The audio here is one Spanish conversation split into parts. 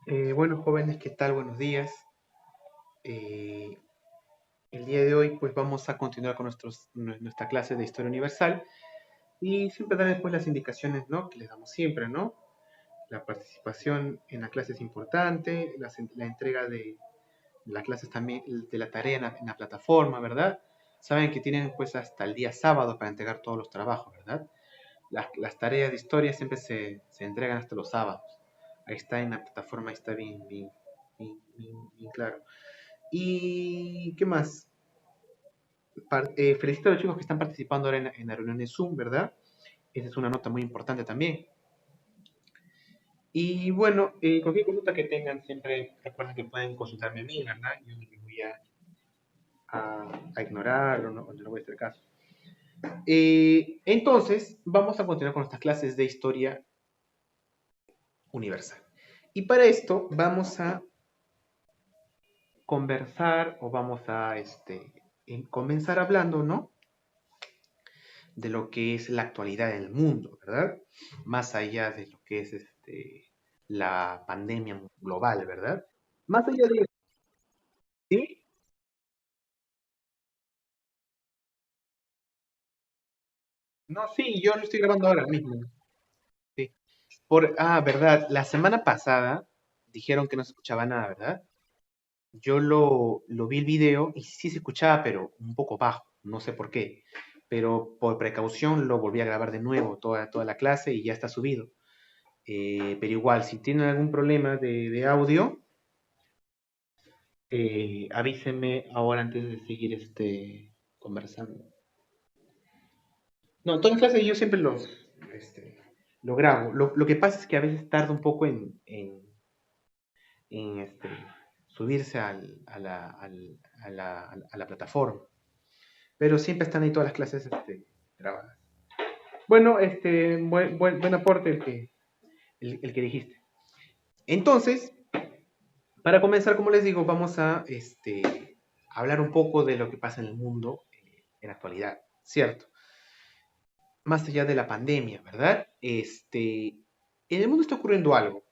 Bueno, jóvenes, ¿qué tal? Buenos días. Eh, el día de hoy, pues vamos a continuar con nuestra clase de Historia Universal y siempre darles pues las indicaciones, ¿no? Que les damos siempre, ¿no? La participación en la clase es importante, la entrega de las clases también, de la tarea en la plataforma, ¿verdad? Saben que tienen pues hasta el día sábado para entregar todos los trabajos, ¿verdad? Las tareas de historia siempre se entregan hasta los sábados. Ahí está en la plataforma, ahí está bien claro. ¿Y qué más? Felicito a los chicos que están participando ahora en la reunión de Zoom, ¿verdad? Esa es una nota muy importante también. Y bueno, cualquier consulta que tengan, siempre recuerden que pueden consultarme a mí, ¿verdad? Yo no les voy a ignorar o no voy a hacer caso. Entonces, vamos a continuar con nuestras clases de historia universal. Y para esto vamos a conversar o vamos a comenzar hablando, ¿no? De lo que es la actualidad del mundo, ¿verdad? Más allá de lo que es la pandemia global, ¿verdad? Más allá de eso, ¿sí? No, sí, yo lo estoy grabando ahora mismo. Sí. ¿Verdad? La semana pasada dijeron que no se escuchaba nada, ¿verdad? Yo lo vi el video y sí se escuchaba, pero un poco bajo, no sé por qué. Pero por precaución lo volví a grabar de nuevo toda la clase y ya está subido. Pero igual, si tienen algún problema de audio, avísenme ahora antes de seguir conversando. No, todas las clases yo siempre este, lo grabo. Lo que pasa es que a veces tarda un poco en subirse a la plataforma. Pero siempre están ahí todas las clases grabadas. Bueno, buen aporte el que dijiste. Entonces, para comenzar, como les digo, vamos a hablar un poco de lo que pasa en el mundo en la actualidad, ¿cierto? Más allá de la pandemia, ¿verdad? En el mundo está ocurriendo algo.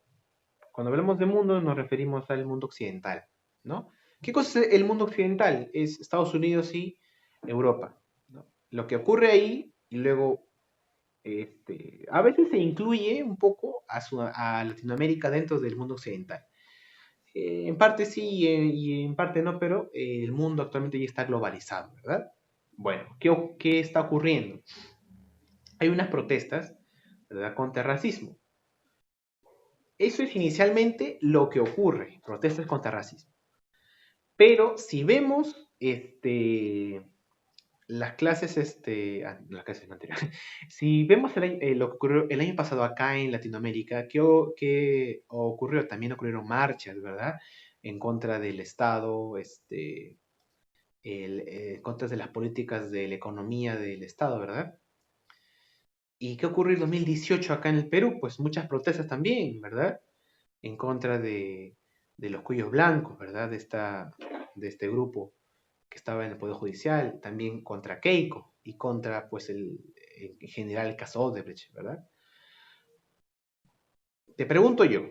Cuando hablamos de mundo nos referimos al mundo occidental, ¿no? ¿Qué cosa es el mundo occidental? Es Estados Unidos y Europa, ¿no? Lo que ocurre ahí y luego a veces se incluye un poco a Latinoamérica dentro del mundo occidental. En parte sí y en parte no, pero el mundo actualmente ya está globalizado, ¿verdad? Bueno, ¿qué está ocurriendo? Hay unas protestas, ¿verdad?, contra el racismo. Eso es inicialmente lo que ocurre, protestas contra el racismo. Pero si vemos las clases, las clases no anteriores, si vemos lo que ocurrió el año pasado acá en Latinoamérica, ¿qué ocurrió? También ocurrieron marchas, ¿verdad? En contra del Estado, en contra de las políticas de la economía del Estado, ¿verdad? ¿Y qué ocurrió en 2018 acá en el Perú? Pues muchas protestas también, ¿verdad? En contra de los cuellos blancos, ¿verdad? De este grupo que estaba en el Poder Judicial, también contra Keiko y contra, pues, en general el caso Odebrecht, ¿verdad? Te pregunto yo,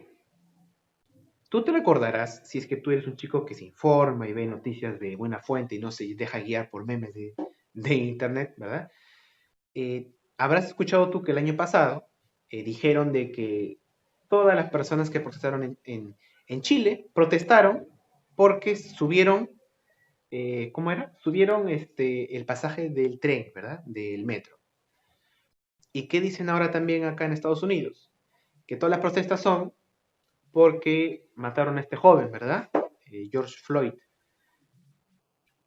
tú te recordarás, si es que tú eres un chico que se informa y ve noticias de buena fuente y no se deja guiar por memes de internet, ¿verdad? Habrás escuchado tú que el año pasado dijeron de que todas las personas que protestaron en Chile protestaron porque subieron, ¿cómo era? Subieron el pasaje del tren, ¿verdad? Del metro. ¿Y qué dicen ahora también acá en Estados Unidos? Que todas las protestas son porque mataron a este joven, ¿verdad? George Floyd.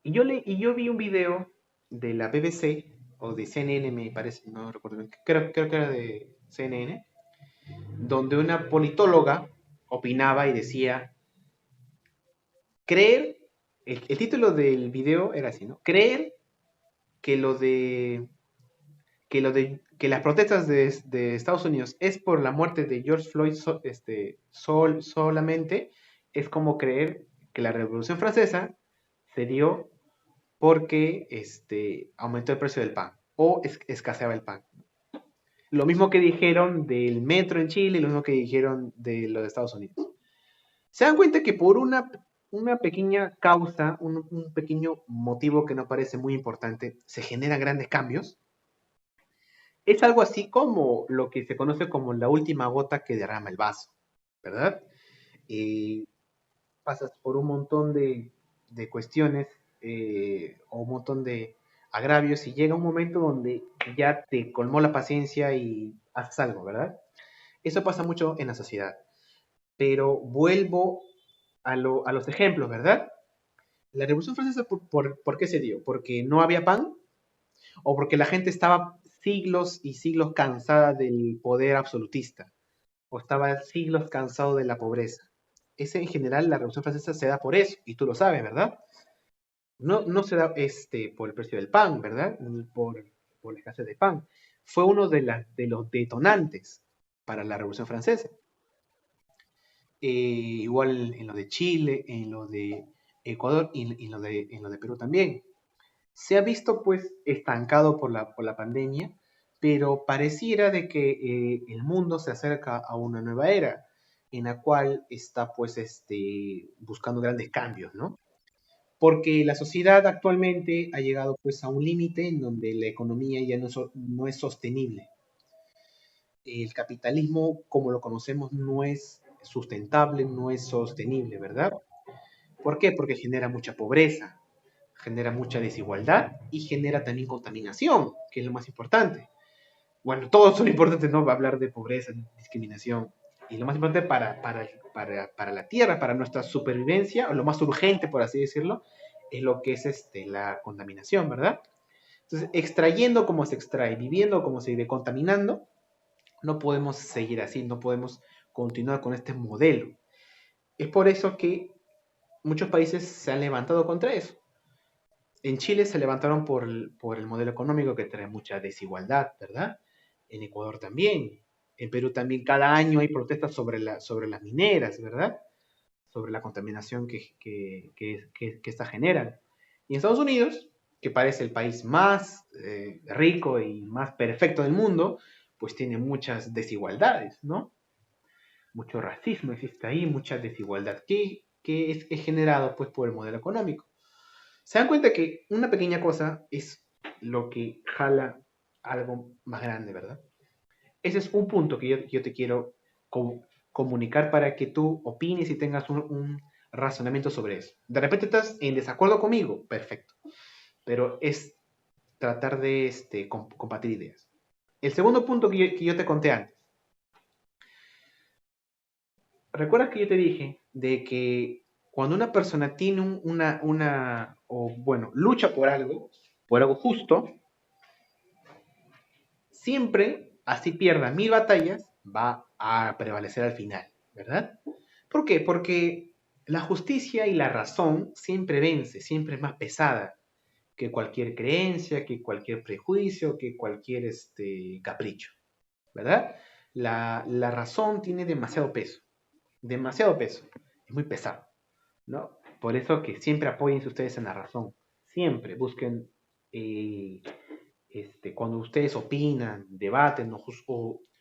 Y yo vi un video de la BBC o de CNN, me parece, no recuerdo bien, creo que era de CNN, donde una politóloga opinaba y decía, creer, el título del video era así, ¿no? Creer que que las protestas de Estados Unidos es por la muerte de George Floyd solamente, es como creer que la Revolución Francesa se dio porque aumentó el precio del pan o escaseaba el pan. Lo mismo que dijeron del metro en Chile y lo mismo que dijeron de los de Estados Unidos. Se dan cuenta que por una pequeña causa, un pequeño motivo que no parece muy importante, se generan grandes cambios. Es algo así como lo que se conoce como la última gota que derrama el vaso, ¿verdad? Eh, Pasas por un montón de cuestiones o un montón de agravios y llega un momento donde ya te colmó la paciencia y haces algo, ¿verdad? Eso pasa mucho en la sociedad. Pero vuelvo a los ejemplos, ¿verdad? La Revolución Francesa, ¿por qué se dio? ¿Porque no había pan? ¿O porque la gente estaba siglos y siglos cansada del poder absolutista? ¿O estaba siglos cansado de la pobreza? Ese, en general, la Revolución Francesa se da por eso, y tú lo sabes, ¿verdad? No se da por el precio del pan, ¿verdad? Ni por la escasez de pan. Fue uno de los detonantes para la Revolución Francesa. Igual en lo de Chile, en lo de Ecuador y en lo de Perú también. Se ha visto pues estancado por la pandemia, pero pareciera de que el mundo se acerca a una nueva era en la cual está pues buscando grandes cambios, ¿no? Porque la sociedad actualmente ha llegado pues a un límite en donde la economía ya no es sostenible. El capitalismo como lo conocemos no es sustentable, no es sostenible, ¿verdad? ¿Por qué? Porque genera mucha pobreza, genera mucha desigualdad y genera también contaminación, que es lo más importante. Bueno, todos son importantes, ¿no? Va a hablar de pobreza, discriminación. Y lo más importante para la Tierra, para nuestra supervivencia, o lo más urgente, por así decirlo, es lo que es la contaminación, ¿verdad? Entonces, extrayendo como se extrae, viviendo como se vive, contaminando, no podemos seguir así, no podemos continuar con este modelo. Es por eso que muchos países se han levantado contra eso. En Chile se levantaron por el modelo económico que trae mucha desigualdad, ¿verdad? En Ecuador también. En Perú también cada año hay protestas sobre las mineras, ¿verdad? Sobre la contaminación que esta generan. Y en Estados Unidos, que parece el país más rico y más perfecto del mundo, pues tiene muchas desigualdades, ¿no? Mucho racismo existe ahí, mucha desigualdad, que es generado pues por el modelo económico. Se dan cuenta que una pequeña cosa es lo que jala algo más grande, ¿verdad? Ese es un punto que yo te quiero comunicar para que tú opines y tengas un razonamiento sobre eso. De repente estás en desacuerdo conmigo, perfecto, pero es tratar de compartir ideas. El segundo punto que yo te conté antes. ¿Recuerdas que yo te dije de que cuando una persona tiene o bueno, lucha por algo justo, siempre, así pierda 1000 batallas, va a prevalecer al final, ¿verdad? ¿Por qué? Porque la justicia y la razón siempre vence, siempre es más pesada que cualquier creencia, que cualquier prejuicio, que cualquier capricho, ¿verdad? La razón tiene demasiado peso, es muy pesado, ¿no? Por eso que siempre apoyen ustedes en la razón, siempre busquen eh, cuando ustedes opinan, debaten o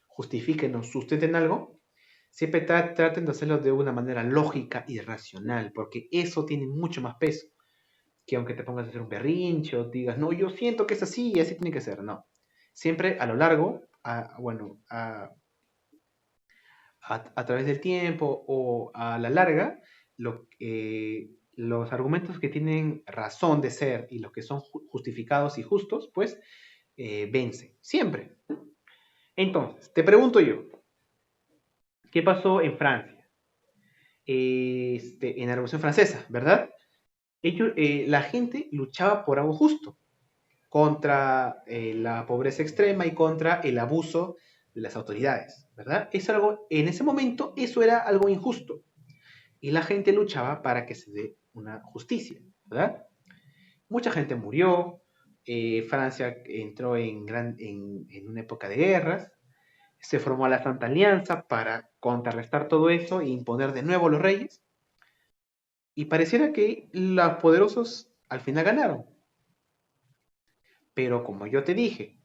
justifiquen o sustenten algo, siempre traten de hacerlo de una manera lógica y racional, porque eso tiene mucho más peso que aunque te pongas a hacer un berrinche o digas, no, yo siento que es así y así tiene que ser, no. Siempre a lo largo, a través del tiempo o a la larga, los argumentos que tienen razón de ser y los que son justificados y justos, pues vence, siempre. Entonces, te pregunto yo, ¿qué pasó en Francia? En la Revolución Francesa, ¿verdad? La gente luchaba por algo justo, contra la pobreza extrema y contra el abuso de las autoridades, ¿verdad? En ese momento, eso era algo injusto. Y la gente luchaba para que se dé una justicia, ¿verdad? Mucha gente murió, Francia entró en una época de guerras, se formó la Santa Alianza para contrarrestar todo eso e imponer de nuevo los reyes. Y pareciera que los poderosos al final ganaron. Pero como yo te dije,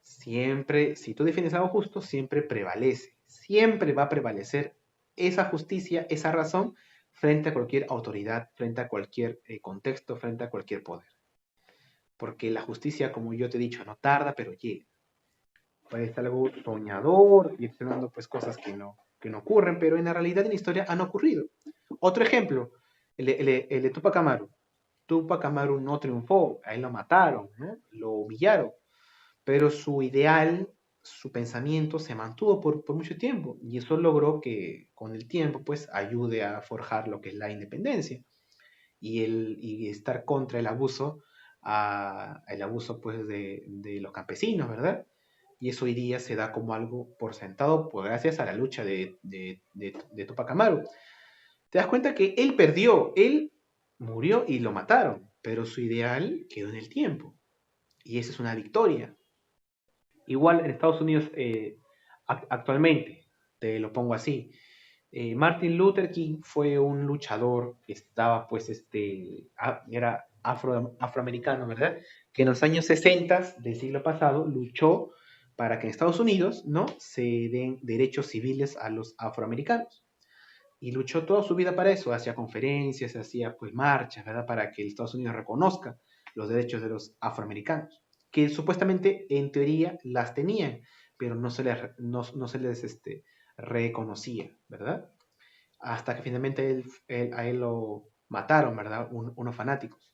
siempre, si tú defiendes algo justo, siempre prevalece. Siempre va a prevalecer esa justicia, esa razón, frente a cualquier autoridad, frente a cualquier contexto, frente a cualquier poder. Porque la justicia, como yo te he dicho, no tarda, pero llega. Parece algo soñador y esperando pues cosas que no ocurren, pero en la realidad en la historia han ocurrido. Otro ejemplo, el de Tupac Amaru. Tupac Amaru no triunfó, a él lo mataron, ¿no? Lo humillaron, pero su ideal, su pensamiento se mantuvo por mucho tiempo y eso logró que con el tiempo pues ayude a forjar lo que es la independencia y estar contra el abuso pues de los campesinos, ¿verdad? Y eso hoy día se da como algo por sentado por gracias a la lucha de Tupac Amaru. Te das cuenta que él perdió, él murió y lo mataron, pero su ideal quedó en el tiempo. Y esa es una victoria. Igual en Estados Unidos actualmente, te lo pongo así, Martin Luther King fue un luchador que estaba, pues, era afroamericano, ¿verdad? Que en los años 60 del siglo pasado luchó para que en Estados Unidos, ¿no? Se den derechos civiles a los afroamericanos. Y luchó toda su vida para eso, hacía conferencias, hacía pues marchas, ¿verdad? Para que Estados Unidos reconozca los derechos de los afroamericanos, que supuestamente en teoría las tenían, pero no se les reconocía, ¿verdad? Hasta que finalmente a él lo mataron, ¿verdad? Unos fanáticos.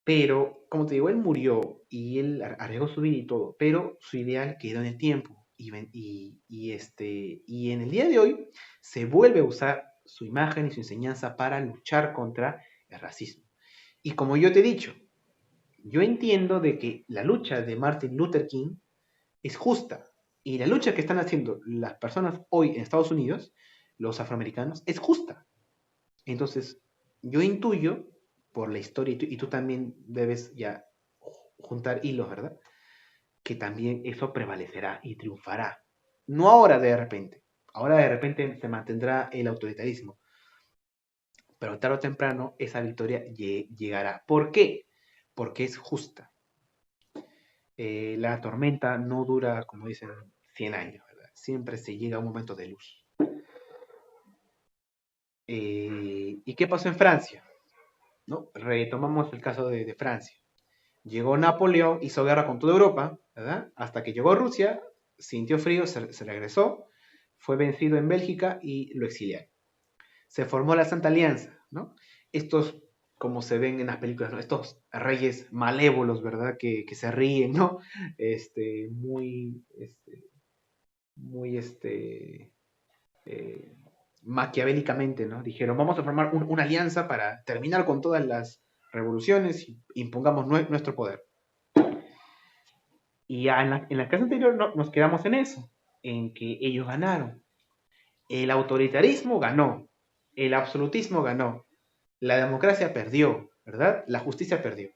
Pero, como te digo, él murió y él arriesgó su vida y todo, pero su ideal quedó en el tiempo. Y en el día de hoy se vuelve a usar su imagen y su enseñanza para luchar contra el racismo. Y como yo te he dicho, yo entiendo de que la lucha de Martin Luther King es justa. Y la lucha que están haciendo las personas hoy en Estados Unidos, los afroamericanos, es justa. Entonces, yo intuyo por la historia, y tú también debes ya juntar hilos, ¿verdad? Que también eso prevalecerá y triunfará. No ahora de repente se mantendrá el autoritarismo, pero tarde o temprano esa victoria llegará. ¿Por qué? Porque es justa. La tormenta no dura, como dicen, 100 años, ¿verdad? Siempre se llega a un momento de luz. ¿Y qué pasó en Francia? ¿No? Retomamos el caso de Francia. Llegó Napoleón, hizo guerra con toda Europa, ¿verdad? Hasta que llegó Rusia, sintió frío, se regresó, fue vencido en Bélgica y lo exiliaron. Se formó la Santa Alianza, ¿no? Estos, como se ven en las películas, ¿no? Estos reyes malévolos, ¿verdad? Que se ríen, ¿no? Muy, muy, eh, maquiavélicamente, ¿no? Dijeron, vamos a formar una alianza para terminar con todas las revoluciones y impongamos nuestro poder. Y ya en la clase anterior nos quedamos en eso, en que ellos ganaron. El autoritarismo ganó, el absolutismo ganó, la democracia perdió, ¿verdad? La justicia perdió.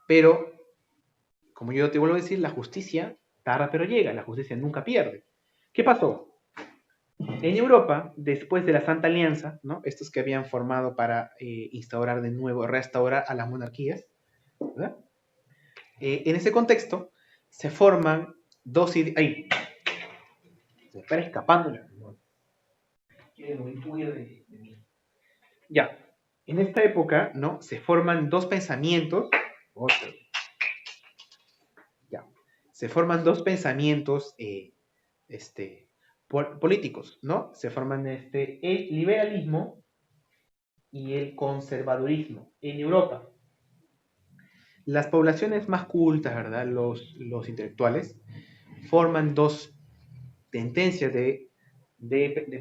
Pero, como yo te vuelvo a decir, la justicia tarda pero llega, la justicia nunca pierde. ¿Qué pasó? En Europa, después de la Santa Alianza, ¿no? Estos que habían formado para instaurar de nuevo, restaurar a las monarquías, ¿verdad? En ese contexto, se forman dos ideas. ¡Ay! Se está escapando. Quiere huir de mí. Ya. En esta época, ¿no? Se forman dos pensamientos. Ya. Se forman dos pensamientos políticos, ¿no? Se forman el liberalismo y el conservadurismo en Europa. Las poblaciones más cultas, ¿verdad? Los intelectuales, forman dos tendencias de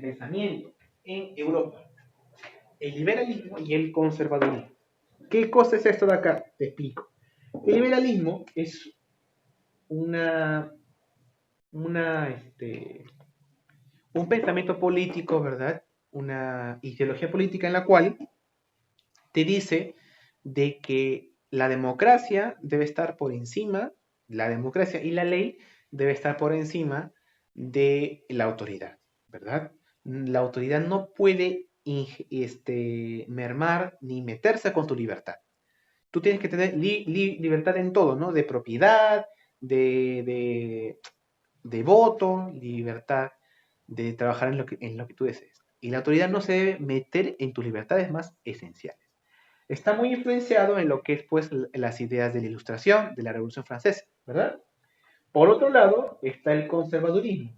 pensamiento en Europa. El liberalismo y el conservadurismo. ¿Qué cosa es esto de acá? Te explico. El liberalismo es una un pensamiento político, ¿verdad? Una ideología política en la cual te dice de que la democracia debe estar por encima, la democracia y la ley debe estar por encima de la autoridad, ¿verdad? La autoridad no puede mermar ni meterse con tu libertad. Tú tienes que tener libertad en todo, ¿no? De propiedad, de voto, libertad de trabajar en lo que tú desees. y la autoridad no se debe meter en tus libertades más esenciales. Está muy influenciado en lo que es pues las ideas de la Ilustración, de la Revolución Francesa, ¿verdad? Por otro lado está el conservadurismo,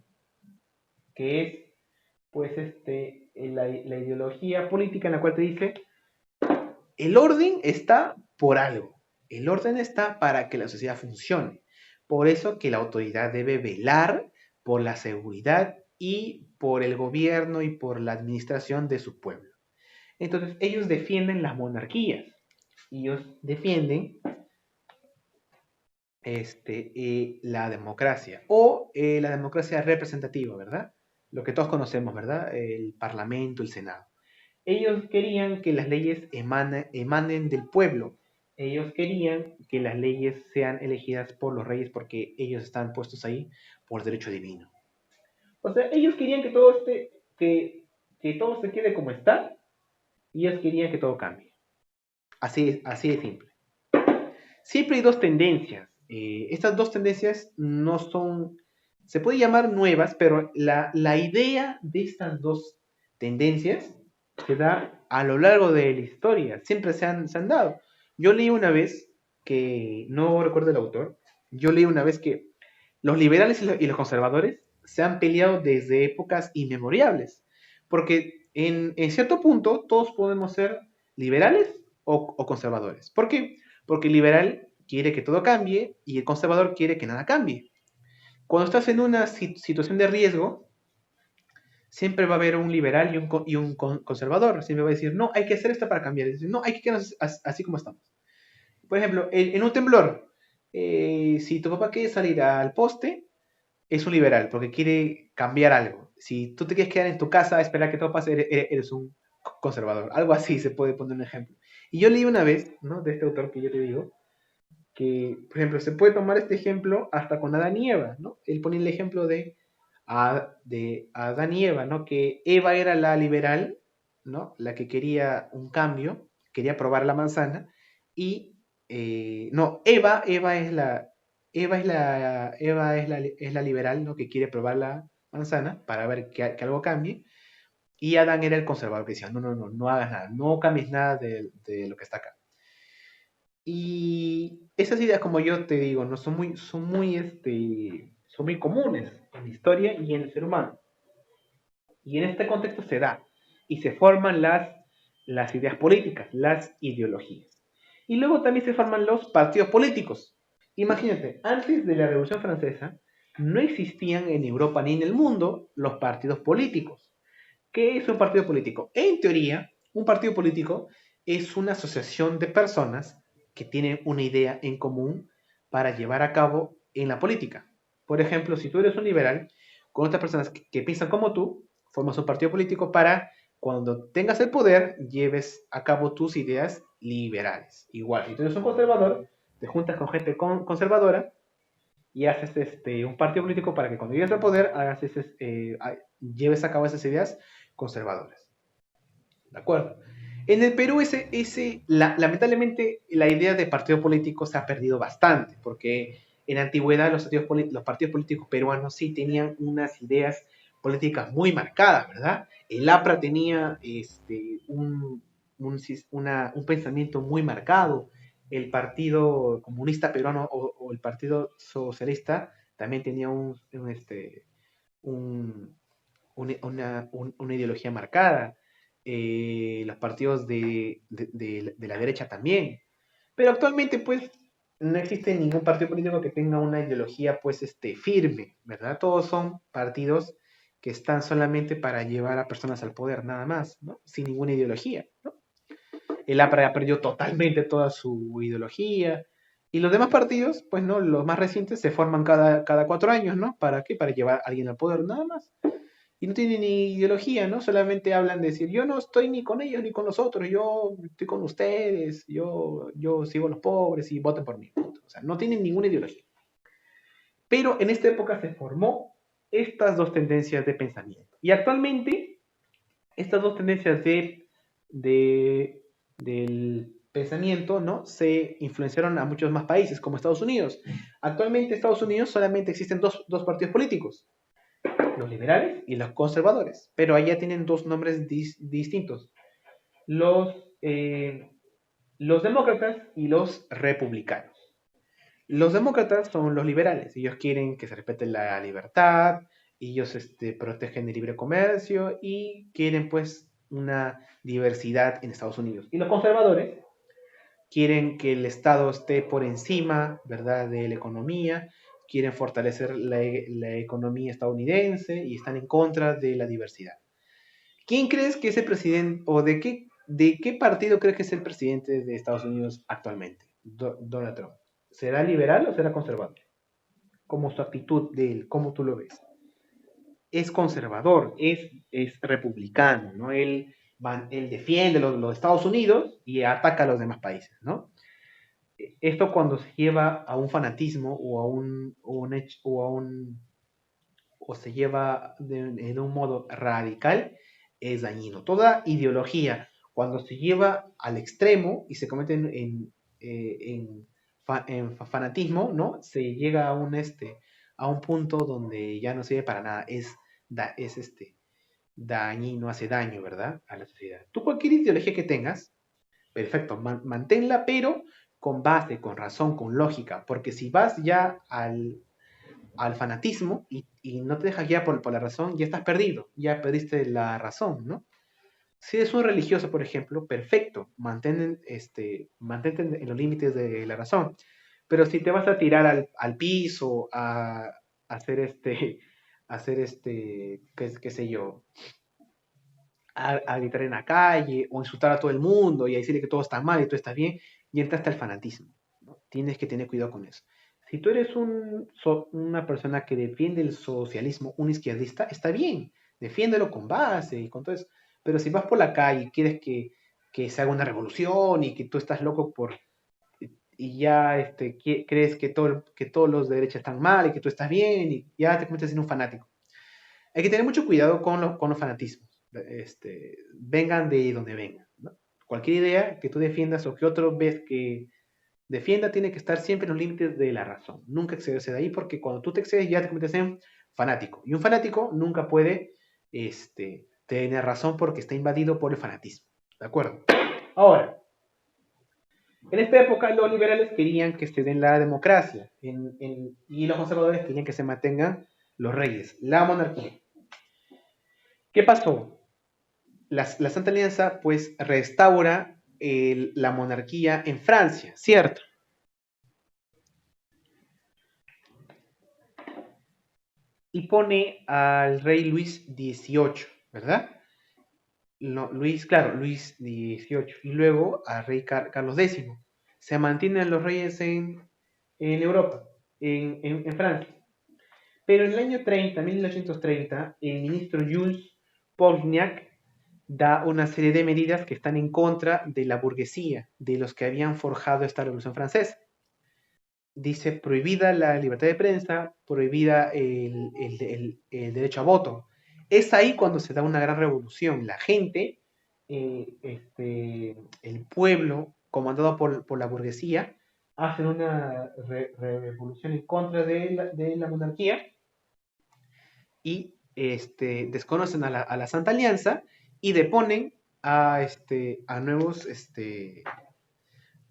que es pues la ideología política en la cual te dice el orden está por algo, el orden está para que la sociedad funcione, por eso que la autoridad debe velar por la seguridad y por el gobierno y por la administración de su pueblo. Entonces ellos defienden las monarquías, ellos defienden la democracia o la democracia representativa, ¿verdad? Lo que todos conocemos, ¿verdad? El Parlamento, el Senado. Ellos querían que las leyes emanen del pueblo. Ellos querían que las leyes sean elegidas por los reyes porque ellos están puestos ahí por derecho divino. O sea, ellos querían que todo que todo se quede como está y ellos querían que todo cambie. Así de simple. Siempre hay dos tendencias. Estas dos tendencias no son, se puede llamar nuevas, pero la idea de estas dos tendencias se da a lo largo de la historia. Siempre se han dado. Yo leí una vez que, no recuerdo el autor, yo leí una vez que los liberales y los conservadores se han peleado desde épocas inmemorables. Porque en cierto punto todos podemos ser liberales o conservadores. ¿Por qué? Porque el liberal quiere que todo cambie y el conservador quiere que nada cambie. Cuando estás en una situación de riesgo, siempre va a haber un liberal y un conservador. Siempre va a decir, no, hay que hacer esto para cambiar. Decir, no, hay que quedarnos así como estamos. Por ejemplo, en un temblor, si tu papá quiere salir al poste, es un liberal porque quiere cambiar algo. Si tú te quieres quedar en tu casa a esperar que todo pase, eres un conservador. Algo así se puede poner un ejemplo. Y yo leí una vez, ¿no? De este autor que yo te digo, que, por ejemplo, se puede tomar este ejemplo hasta con Adán y Eva, ¿no? Él pone el ejemplo de Adán y Eva, ¿no? Que Eva era la liberal, ¿no? La que quería un cambio, quería probar la manzana, y, no, Eva es la liberal, ¿no? Que quiere probar la manzana para ver que algo cambie, y Adán era el conservador que decía, no, no, no, no hagas nada, no cambies nada de lo que está acá. Y esas ideas, como yo te digo, no son muy comunes en la historia y en el ser humano. Y en este contexto se da y se forman las ideas políticas, las ideologías. Y luego también se forman los partidos políticos. Imagínate, antes de la Revolución Francesa no existían en Europa ni en el mundo los partidos políticos. ¿Qué es un partido político? En teoría, un partido político es una asociación de personas que tienen una idea en común para llevar a cabo en la política. Por ejemplo, si tú eres un liberal, con otras personas que piensan como tú, formas un partido político para cuando tengas el poder, lleves a cabo tus ideas liberales. Igual, si tú eres un conservador, te juntas con gente conservadora y haces un partido político para que cuando llegues al poder lleves a cabo esas ideas conservadoras. ¿De acuerdo? En el Perú, lamentablemente, la idea de partido político se ha perdido bastante, porque en la antigüedad los partidos políticos peruanos sí tenían unas ideas políticas muy marcadas, ¿verdad? El APRA tenía un pensamiento muy marcado, el Partido Comunista Peruano o el Partido Socialista también tenía una ideología marcada, los partidos de la derecha también. Pero actualmente, pues, no existe ningún partido político que tenga una ideología, pues, firme, ¿verdad? Todos son partidos que están solamente para llevar a personas al poder, nada más, ¿no? Sin ninguna ideología, ¿no? El APRA perdió totalmente toda su ideología. Y los demás partidos, pues no, los más recientes se forman cada 4 años, ¿no? ¿Para qué? Para llevar a alguien al poder, nada más. Y no tienen ni ideología, ¿no? Solamente hablan de decir, yo no estoy ni con ellos ni con los otros, yo estoy con ustedes, yo sigo a los pobres y voten por mí. Punto. O sea, no tienen ninguna ideología. Pero en esta época se formó estas dos tendencias de pensamiento. Y actualmente, estas dos tendencias del pensamiento, ¿no? Se influenciaron a muchos más países, como Estados Unidos. Actualmente, en Estados Unidos solamente existen dos partidos políticos. los liberales y los conservadores, pero allá tienen dos nombres distintos, los, eh, los demócratas y los republicanos. Los demócratas son los liberales, ellos quieren que se respete la libertad, ellos protegen el libre comercio y quieren pues una diversidad en Estados Unidos. Y los conservadores quieren que el Estado esté por encima, ¿verdad?, de la economía, quieren fortalecer la economía estadounidense y están en contra de la diversidad. ¿Quién crees que es el presidente o de qué partido crees que es el presidente de Estados Unidos actualmente? Donald Trump. ¿Será liberal o será conservador? Como su actitud de él, cómo tú lo ves. Es conservador, es republicano, ¿no? Él defiende los Estados Unidos y ataca a los demás países, ¿no? Esto cuando se lleva a un fanatismo o se lleva en un modo radical, es dañino. Toda ideología, cuando se lleva al extremo y se comete en fanatismo, ¿no? Se llega a un punto donde ya no sirve para nada. Es dañino, hace daño, ¿verdad? A la sociedad. Tú cualquier ideología que tengas, perfecto, manténla, pero con base, con razón, con lógica, porque si vas ya al fanatismo y no te dejas guiar por la razón, ya estás perdido, ya perdiste la razón, ¿no? Si eres un religioso, por ejemplo, perfecto, mantente en los límites de la razón. Pero si te vas a tirar al piso, a hacer qué sé yo, a gritar en la calle o insultar a todo el mundo y a decirle que todo está mal y todo está bien, y entraste al fanatismo, ¿no? Tienes que tener cuidado con eso. Si tú eres una persona que defiende el socialismo, un izquierdista, está bien, defiéndelo con base y con todo eso. Pero si vas por la calle y quieres que se haga una revolución y que tú estás loco y ya crees que todos los de derecha están mal y que tú estás bien y ya te conviertes en un fanático. Hay que tener mucho cuidado con los fanatismos. Vengan de donde vengan, ¿no? Cualquier idea que tú defiendas o que otro ves que defienda tiene que estar siempre en los límites de la razón. Nunca excederse de ahí porque cuando tú te excedes ya te conviertes en fanático. Y un fanático nunca puede tener razón porque está invadido por el fanatismo. ¿De acuerdo? Ahora, en esta época los liberales querían que se den la democracia y los conservadores querían que se mantengan los reyes, la monarquía. ¿Qué pasó? La Santa Alianza pues restaura la monarquía en Francia, ¿cierto? Y pone al rey Luis XVIII, ¿verdad? No, claro, Luis XVIII. Y luego al rey Carlos X. Se mantienen los reyes en Europa, en Francia. Pero en el año 30, 1830, el ministro Jules Polignac da una serie de medidas que están en contra de la burguesía, de los que habían forjado esta revolución francesa. Dice prohibida la libertad de prensa, prohibida el derecho a voto. Es ahí cuando se da una gran revolución. La gente, el pueblo, comandado por la burguesía, hacen una revolución en contra de la monarquía y desconocen a la Santa Alianza y deponen a nuevos,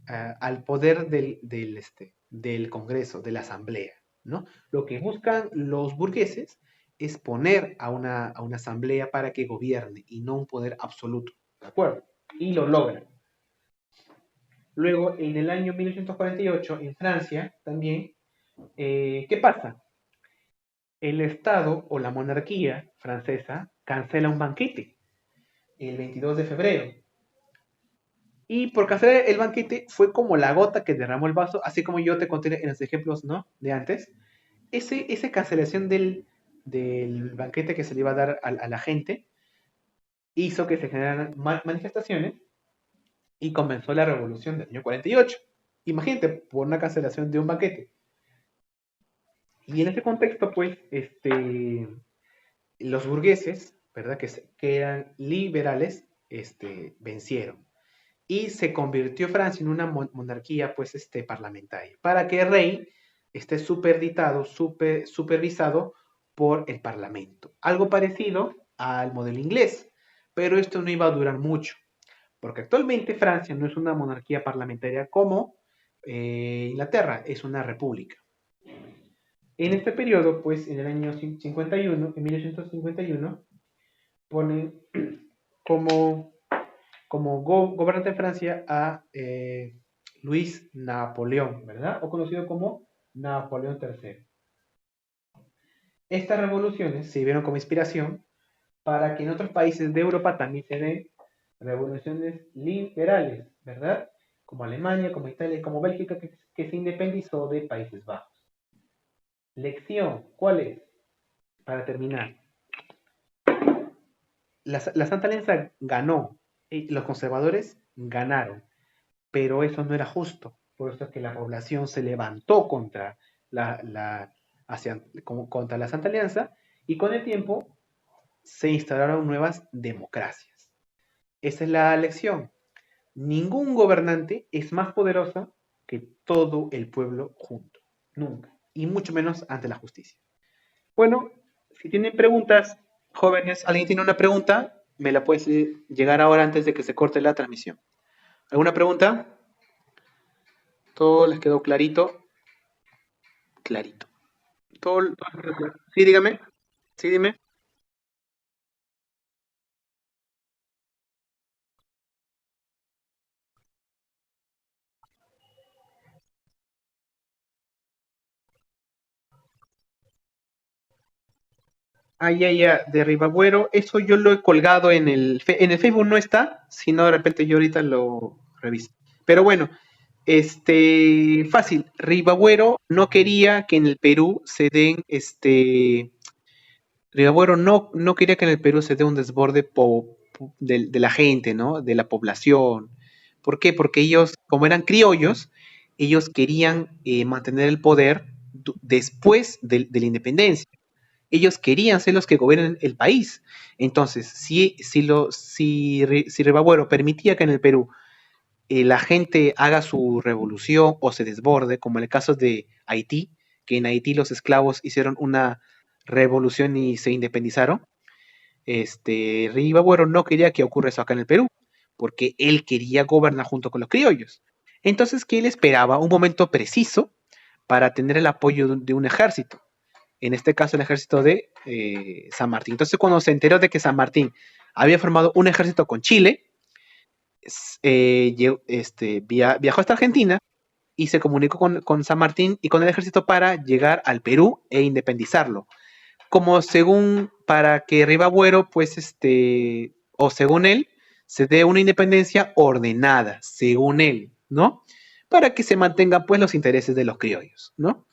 al poder del Congreso, de la Asamblea, ¿no? Lo que buscan los burgueses es poner a una asamblea para que gobierne y no un poder absoluto, ¿de acuerdo? Y lo logran. Luego, en el año 1848, en Francia, también, ¿qué pasa? El Estado o la monarquía francesa cancela un banquete el 22 de febrero. Y por cancelar el banquete fue como la gota que derramó el vaso, así como yo te conté en los ejemplos, ¿no?, de antes. Esa cancelación del banquete que se le iba a dar a la gente hizo que se generaran manifestaciones y comenzó la revolución del año 48. Imagínate, por una cancelación de un banquete. Y en ese contexto, pues, los burgueses, ¿verdad?, que eran liberales, vencieron. Y se convirtió Francia en una monarquía, pues, parlamentaria, para que el rey esté superditado, supervisado por el Parlamento. Algo parecido al modelo inglés, pero esto no iba a durar mucho, porque actualmente Francia no es una monarquía parlamentaria como Inglaterra, es una república. En este periodo, pues en el año 51, en 1851, ponen como, gobernante de Francia a Luis Napoleón, ¿verdad? O conocido como Napoleón III. Estas revoluciones sirvieron como inspiración para que en otros países de Europa también se den revoluciones liberales, ¿verdad? Como Alemania, como Italia, como Bélgica, que se independizó de Países Bajos. Lección, ¿cuál es? Para terminar, la Santa Alianza ganó, y los conservadores ganaron, pero eso no era justo. Por eso es que la población se levantó contra contra la Santa Alianza y con el tiempo se instauraron nuevas democracias. Esa es la lección. Ningún gobernante es más poderoso que todo el pueblo junto. Nunca. Y mucho menos ante la justicia. Bueno, si tienen preguntas, jóvenes, ¿alguien tiene una pregunta? Me la puedes llegar ahora antes de que se corte la transmisión. ¿Alguna pregunta? ¿Todo les quedó clarito? Clarito. Todo claro. Sí, dígame. Sí, dime. Ah, ya, de Ribagüero, eso yo lo he colgado en el Facebook no está, sino de repente yo ahorita lo reviso. Pero bueno, fácil, Ribagüero no quería que en el Perú se den, Ribagüero no quería que en el Perú se dé un desborde de la gente, ¿no? De la población. ¿Por qué? Porque ellos, como eran criollos, ellos querían mantener el poder después de la independencia. Ellos querían ser los que gobiernen el país. Entonces, si Ribagüero permitía que en el Perú la gente haga su revolución o se desborde, como en el caso de Haití, que en Haití los esclavos hicieron una revolución y se independizaron, Ribagüero no quería que ocurra eso acá en el Perú, porque él quería gobernar junto con los criollos. Entonces, que él esperaba un momento preciso para tener el apoyo de un ejército, en este caso el ejército de San Martín. Entonces, cuando se enteró de que San Martín había formado un ejército con Chile, viajó hasta Argentina y se comunicó con San Martín y con el ejército para llegar al Perú e independizarlo. Como según, para que Ribagüero, pues, o según él, se dé una independencia ordenada, según él, ¿no? Para que se mantengan, pues, los intereses de los criollos, ¿no?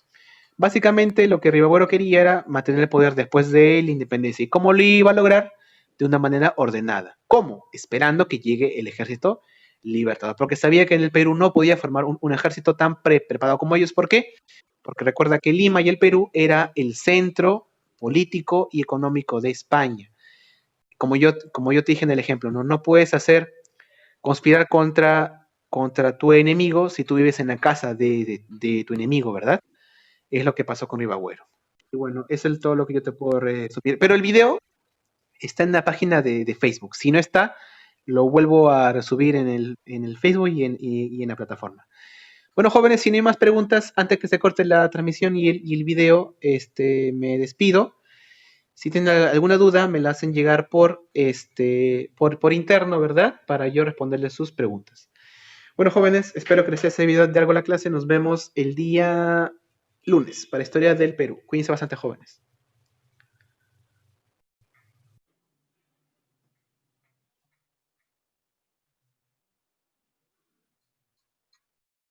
Básicamente lo que Ribagüero quería era mantener el poder después de la independencia. ¿Y cómo lo iba a lograr? De una manera ordenada. ¿Cómo? Esperando que llegue el ejército libertador. Porque sabía que en el Perú no podía formar un ejército tan preparado como ellos. ¿Por qué? Porque recuerda que Lima y el Perú era el centro político y económico de España. Como yo te dije en el ejemplo, no puedes conspirar contra tu enemigo si tú vives en la casa de tu enemigo, ¿verdad? Es lo que pasó con Ribagüero. Y bueno, eso es todo lo que yo te puedo resumir. Pero el video está en la página de Facebook. Si no está, lo vuelvo a resubir en el Facebook y en la plataforma. Bueno, jóvenes, si no hay más preguntas, antes que se corte la transmisión y el video, me despido. Si tienen alguna duda, me la hacen llegar por interno, ¿verdad? Para yo responderles sus preguntas. Bueno, jóvenes, espero que les haya servido de algo la clase. Nos vemos el día lunes para Historia del Perú. Cuídense bastante, jóvenes.